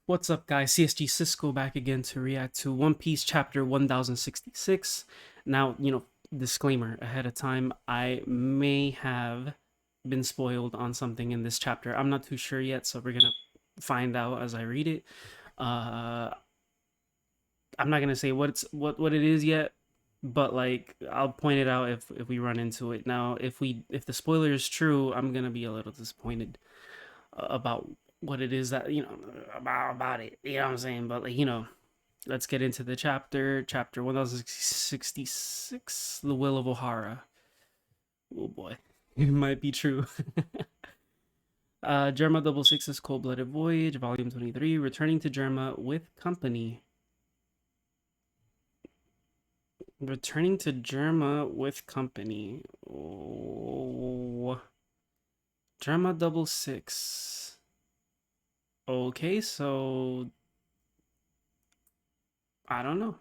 What's up, guys? CSG Cisco back again to react to One Piece chapter 1066. Now, disclaimer ahead of time, I may have been spoiled on something in this chapter. I'm not too sure yet, so we're gonna find out as I read it. Uh, I'm not gonna say what it is yet, but like I'll point it out if we run into it. Now, if the spoiler is true, I'm gonna be a little disappointed about what it is that about it. You know what I'm saying? But let's get into the chapter 1066, the will of Ohara. Oh boy, it might be true. Germa double six's cold-blooded voyage, volume 23, returning to Germa with company. Returning to Germa with company. Oh, Germa double six. Okay, so I don't know.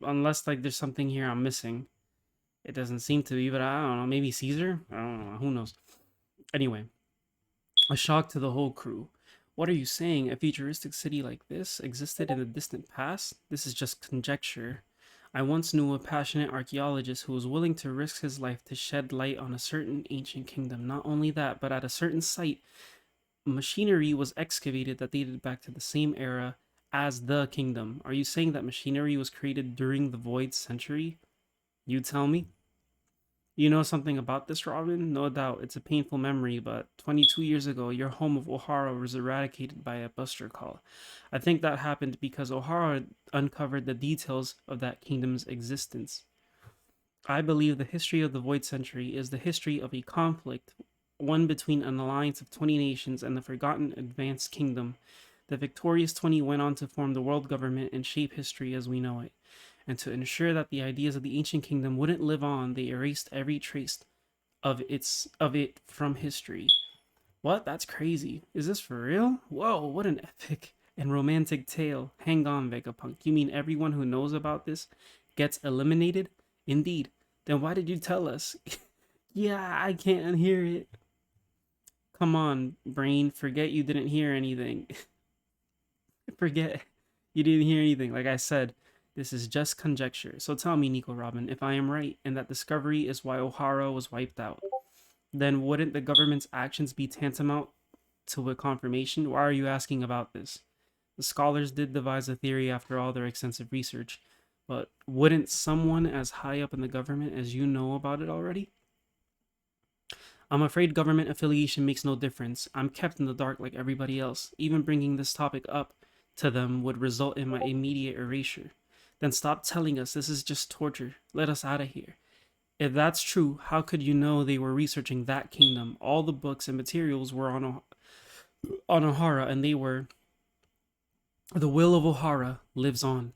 Unless like there's something here I'm missing. It doesn't seem to be, but I don't know. Maybe Caesar? I don't know. Who knows? Anyway, a shock to the whole crew. What are you saying? A futuristic city like this existed in the distant past? This is just conjecture. I once knew a passionate archaeologist who was willing to risk his life to shed light on a certain ancient kingdom. Not only that, but at a certain site, machinery was excavated that dated back to the same era as the kingdom. Are you saying that machinery was created during the Void Century? You tell me. You know something about this, Robin? No doubt, it's a painful memory, but 22 years ago, your home of O'Hara was eradicated by a buster call. I think that happened because O'Hara uncovered the details of that kingdom's existence. I believe the history of the Void Century is the history of a conflict, one between an alliance of 20 nations and the forgotten Advanced Kingdom. The victorious 20 went on to form the world government and shape history as we know it. And to ensure that the ideas of the ancient kingdom wouldn't live on, they erased every trace of it from history. What? That's crazy. Is this for real? Whoa, what an epic and romantic tale. Hang on, Vegapunk. You mean everyone who knows about this gets eliminated? Indeed. Then why did you tell us? Yeah, I can't hear it. Come on, brain. Forget you didn't hear anything. Forget you didn't hear anything. Like I said, this is just conjecture. So tell me, Nico Robin, if I am right and that discovery is why O'Hara was wiped out, then wouldn't the government's actions be tantamount to a confirmation? Why are you asking about this? The scholars did devise a theory after all their extensive research, but wouldn't someone as high up in the government as you know about it already? I'm afraid government affiliation makes no difference. I'm kept in the dark like everybody else. Even bringing this topic up to them would result in my immediate erasure. Then stop telling us this is just torture. Let us out of here. If that's true, how could you know they were researching that kingdom? All the books and materials were on Ohara, and they were. The will of Ohara lives on.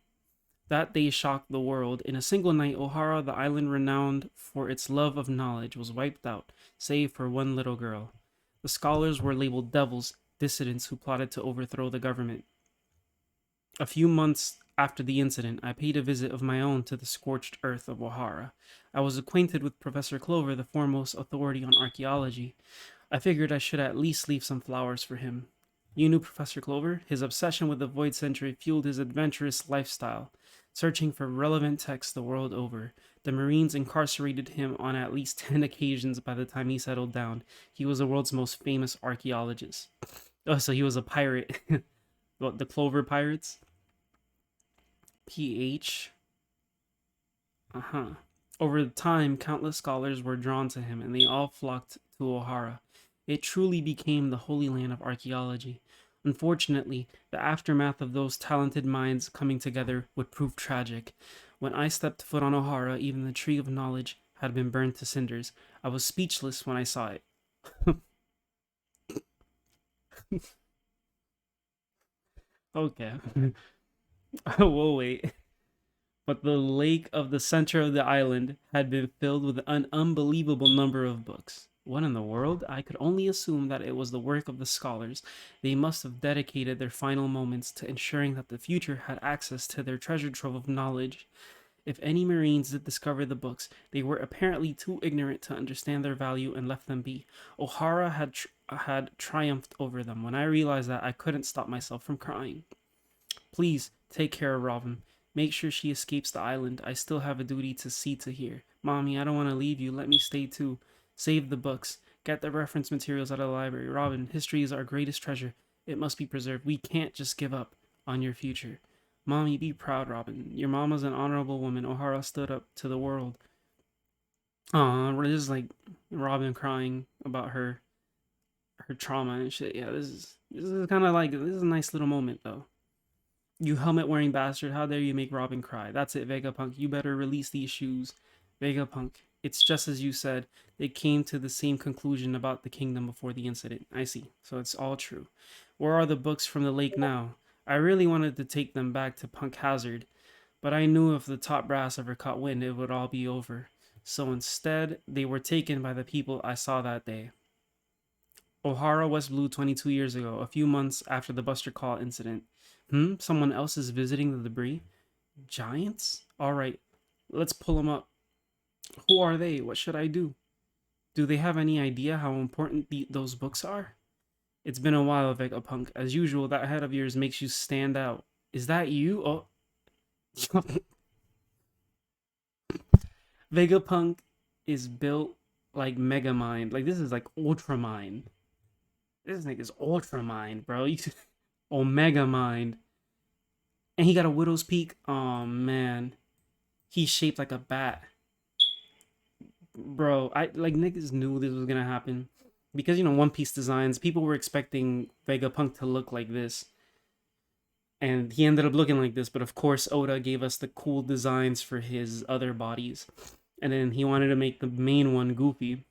That day shocked the world. In a single night, Ohara, the island renowned for its love of knowledge, was wiped out, save for one little girl. The scholars were labeled devils, dissidents who plotted to overthrow the government. A few months after the incident, I paid a visit of my own to the scorched earth of Ohara. I was acquainted with Professor Clover, the foremost authority on archaeology. I figured I should at least leave some flowers for him. You knew Professor Clover? His obsession with the Void Century fueled his adventurous lifestyle, searching for relevant texts the world over. The Marines incarcerated him on at least 10 occasions by the time he settled down. He was the world's most famous archaeologist. Oh, so he was a pirate. What, the Clover Pirates? PH. Over time, countless scholars were drawn to him, and they all flocked to Ohara. It truly became the holy land of archaeology. Unfortunately, the aftermath of those talented minds coming together would prove tragic. When I stepped foot on Ohara, even the tree of knowledge had been burned to cinders. I was speechless when I saw it. Okay. Whoa, wait. But the lake of the center of the island had been filled with an unbelievable number of books. What in the world? I could only assume that it was the work of the scholars. They must have dedicated their final moments to ensuring that the future had access to their treasure trove of knowledge. If any Marines did discover the books, they were apparently too ignorant to understand their value and left them be. O'Hara had triumphed over them. When I realized that, I couldn't stop myself from crying. Please take care of Robin. Make sure she escapes the island. I still have a duty to see to hear. Mommy, I don't want to leave you. Let me stay too. Save the books. Get the reference materials out of the library. Robin, history is our greatest treasure. It must be preserved. We can't just give up on your future. Mommy, be proud, Robin. Your mama's an honorable woman. O'Hara stood up to the world. This is like Robin crying about her trauma and shit. Yeah, this is kind of like this is a nice little moment though. You helmet wearing bastard, how dare you make Robin cry? That's it, Vegapunk. You better release these shoes. Vegapunk, it's just as you said. They came to the same conclusion about the kingdom before the incident. I see. So it's all true. Where are the books from the lake now? I really wanted to take them back to Punk Hazard, but I knew if the top brass ever caught wind, it would all be over. So instead, they were taken by the people I saw that day. O'Hara, West Blue, 22 years ago, a few months after the Buster Call incident. Someone else is visiting the debris? Giants? Alright, let's pull them up. Who are they? What should I do? Do they have any idea how important those books are? It's been a while, Vegapunk. As usual, that head of yours makes you stand out. Is that you? Oh. Vegapunk is built like Megamind. Like, this is like Ultramind. This nigga's Ultramind, bro. Omega Mind. And he got a Widow's Peak. Oh, man. He's shaped like a bat. Bro, niggas knew this was gonna happen. Because, One Piece designs, people were expecting Vegapunk to look like this. And he ended up looking like this, but of course Oda gave us the cool designs for his other bodies. And then he wanted to make the main one goofy.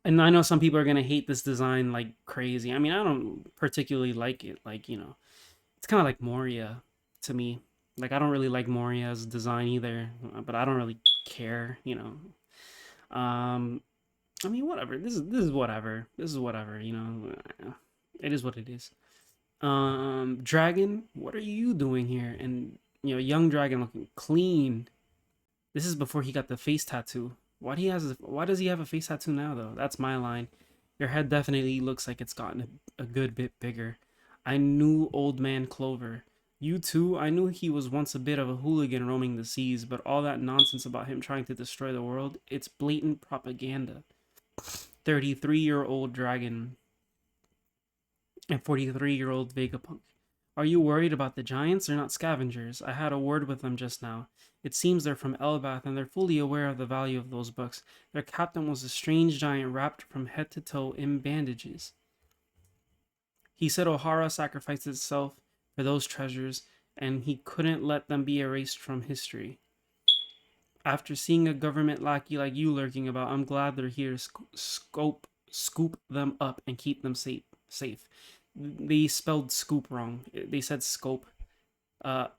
And I know some people are going to hate this design like crazy. I mean, I don't particularly like it. Like, it's kind of like Moria to me. Like, I don't really like Moria's design either, but I don't really care, I mean, whatever. This is whatever. This is whatever, It is what it is. Dragon, what are you doing here? And, young dragon looking clean. This is before he got the face tattoo. Why does he have a face tattoo now, though? That's my line. Your head definitely looks like it's gotten a good bit bigger. I knew Old Man Clover. You too? I knew he was once a bit of a hooligan roaming the seas, but all that nonsense about him trying to destroy the world, it's blatant propaganda. 33-year-old dragon and 43-year-old Vegapunk. Are you worried about the giants? They're not scavengers. I had a word with them just now. It seems they're from Elbath, and they're fully aware of the value of those books. Their captain was a strange giant wrapped from head to toe in bandages. He said O'Hara sacrificed itself for those treasures, and he couldn't let them be erased from history. After seeing a government lackey like you lurking about, I'm glad they're here to scoop them up and keep them safe. They spelled scoop wrong. They said scope.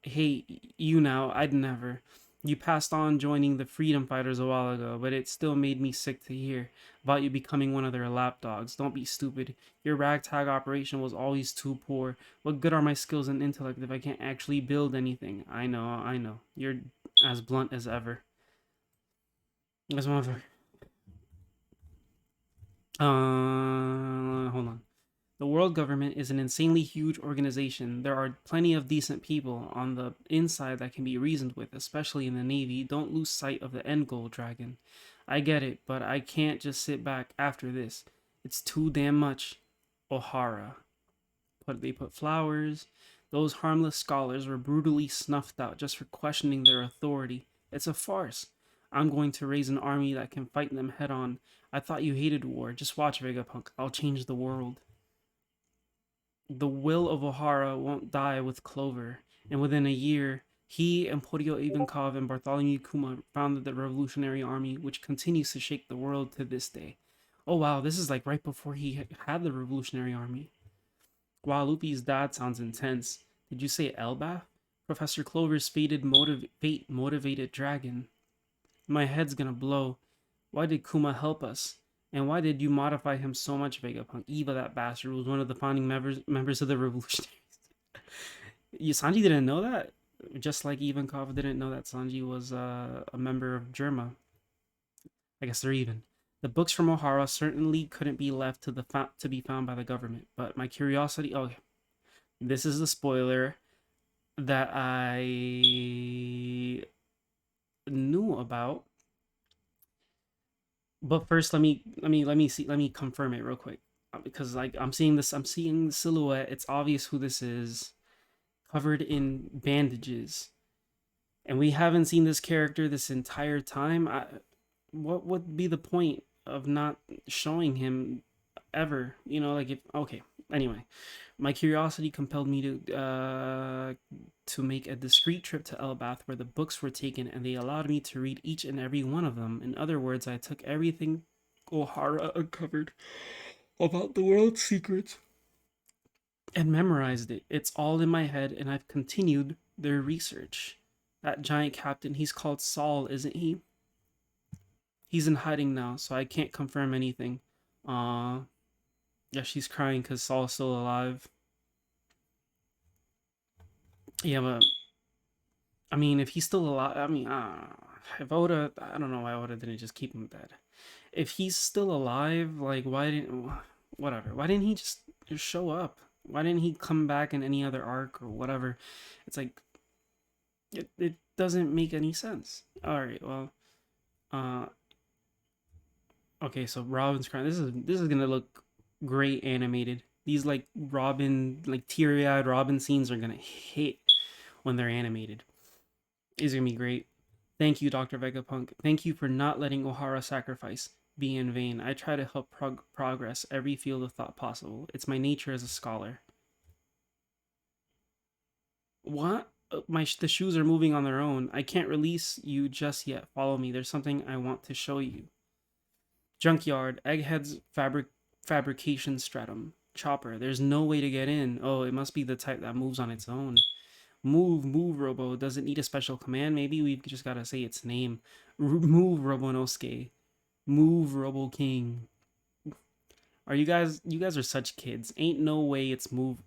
Hey, you now, I'd never. You passed on joining the freedom fighters a while ago, but it still made me sick to hear about you becoming one of their lapdogs. Don't be stupid. Your ragtag operation was always too poor. What good are my skills and intellect if I can't actually build anything? I know. You're as blunt as ever. This motherfucker. Hold on. The world government is an insanely huge organization. There are plenty of decent people on the inside that can be reasoned with, especially in the Navy. Don't lose sight of the end goal, Dragon. I get it, but I can't just sit back after this. It's too damn much. O'Hara. They put flowers. Those harmless scholars were brutally snuffed out just for questioning their authority. It's a farce. I'm going to raise an army that can fight them head on. I thought you hated war. Just watch, Vegapunk. I'll change the world. The will of O'Hara won't die with Clover, and within a year, he and Poryo Ivankov and Bartholomew Kuma founded the Revolutionary Army, which continues to shake the world to this day. Oh wow, this is like right before he had the Revolutionary Army. Wow, Luffy's dad sounds intense. Did you say Elbath? Professor Clover's fate-motivated dragon. My head's gonna blow. Why did Kuma help us? And why did you modify him so much, Vegapunk? Eva, that bastard, was one of the founding members of the Revolutionaries. Sanji didn't know that? Just like Ivankov didn't know that Sanji was a member of Germa. I guess they're even. The books from O'Hara certainly couldn't be left to be found by the government, but my curiosity. Oh, this is the spoiler that I knew about. But first, let me confirm it real quick, because like I'm seeing the silhouette. It's obvious who this is, covered in bandages, and we haven't seen this character this entire time. What would be the point of not showing him ever? You know, like if okay. Anyway, my curiosity compelled me to make a discreet trip to Elbath where the books were taken, and they allowed me to read each and every one of them. In other words, I took everything O'Hara uncovered about the world's secrets and memorized it. It's all in my head, and I've continued their research. That giant captain, he's called Saul, isn't he? He's in hiding now, so I can't confirm anything. Yeah, she's crying because Saul's still alive. Yeah, but I mean, if he's still alive, I mean, if Oda, I don't know why Oda didn't just keep him dead. If he's still alive, like, why didn't, whatever, why didn't he just show up? Why didn't he come back in any other arc or whatever? It's like, it doesn't make any sense. All right, well, uh, okay, so Robin's crying. This is gonna look great animated. These like Robin, like teary-eyed Robin scenes are gonna hit when they're animated. It's gonna be great. Thank you, Dr. Vegapunk. Thank you for not letting O'Hara's sacrifice be in vain. I try to help progress every field of thought possible. It's my nature as a scholar. What? The shoes are moving on their own. I can't release you just yet. Follow me. There's something I want to show you. Junkyard, Egghead's fabrication stratum. Chopper, there's no way to get in. Oh, it must be the type that moves on its own. Move, Robo. Does it need a special command? Maybe we've just gotta say its name. Move, Robonosuke. Move, Robo King. Are you guys? You guys are such kids. Ain't no way it's move.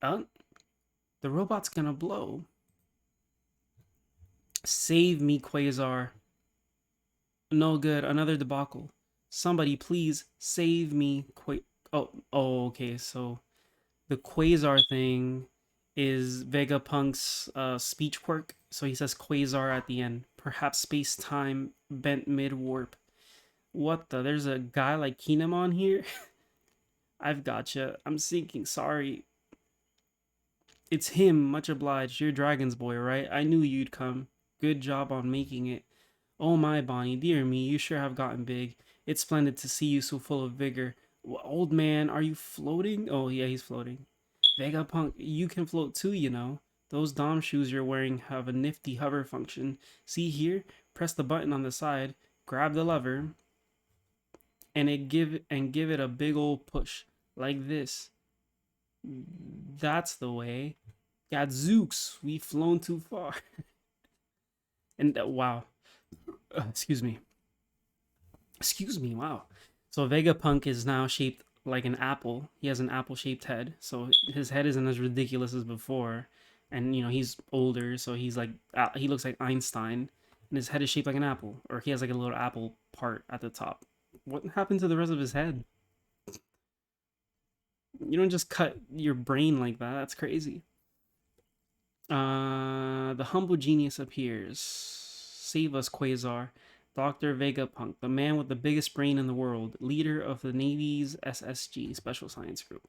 Uh, the robot's gonna blow. Save me, Quasar. No good. Another debacle. Somebody, please save me. Okay. So the Quasar thing is Vegapunk's speech quirk. So he says Quasar at the end. Perhaps space time bent mid warp. What the? There's a guy like Kinemon here? I've gotcha. I'm sinking. Sorry. It's him. Much obliged. You're Dragon's boy, right? I knew you'd come. Good job on making it. Oh my, Bonnie. Dear me, you sure have gotten big. It's splendid to see you so full of vigor. Old man, are you floating? Oh, yeah, he's floating. Vegapunk, you can float too, you know. Those Dom shoes you're wearing have a nifty hover function. See here? Press the button on the side, grab the lever, and give it a big old push. Like this. That's the way. Gadzooks, we've flown too far. And wow. Excuse me. Excuse me, wow. So Vegapunk is now shaped like an apple. He has an apple-shaped head. So his head isn't as ridiculous as before. And you know, he's older, so he's like he looks like Einstein, and his head is shaped like an apple, or he has like a little apple part at the top. What happened to the rest of his head? You don't just cut your brain like that. That's crazy. The humble genius appears. Save us, Quasar. Dr. Vegapunk, the man with the biggest brain in the world, leader of the Navy's SSG, Special Science Group.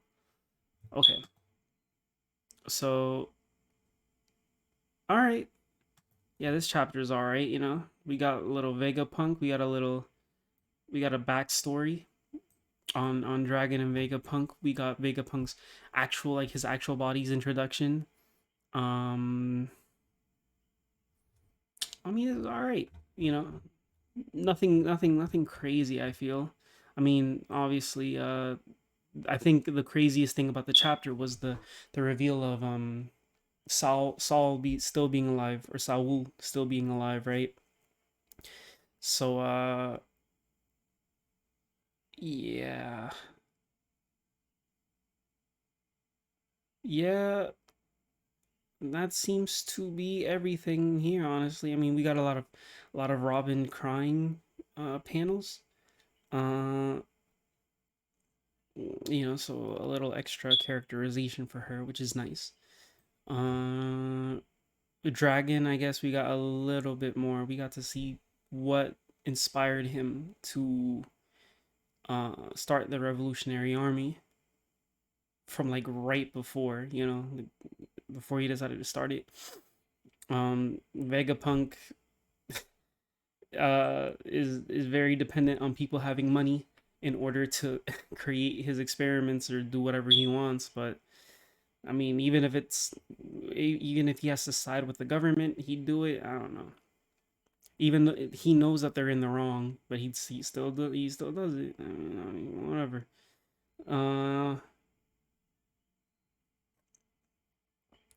Okay. So, alright. Yeah, this chapter is alright, you know. We got a little Vegapunk, we got a backstory on Dragon and Vegapunk. We got Vegapunk's actual, like his actual body's introduction. Um I mean, it's all right. You know, nothing crazy. I feel. I mean, obviously, I think the craziest thing about the chapter was the reveal of Saul still being alive, or Saul still being alive, right? So yeah, yeah. that seems to be everything here, honestly. I mean, we got a lot of Robin crying panels. Uh so a little extra characterization for her, which is nice. Uh the dragon, I guess we got a little bit more. We got to see what inspired him to start the Revolutionary Army from like right before, before he decided to start it. Vegapunk is very dependent on people having money in order to create his experiments or do whatever he wants. But I mean, even if he has to side with the government, he'd do it. I don't know. Even though he knows that they're in the wrong, but he still does it. I mean, whatever. Uh,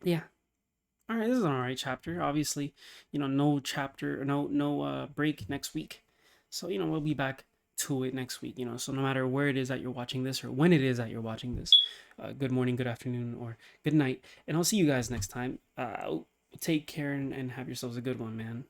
yeah. All right, this is an all right chapter. Obviously, no chapter, no break next week. So we'll be back to it next week. So no matter where it is that you're watching this or when it is that you're watching this, good morning, good afternoon, or good night, and I'll see you guys next time. Take care and have yourselves a good one, man.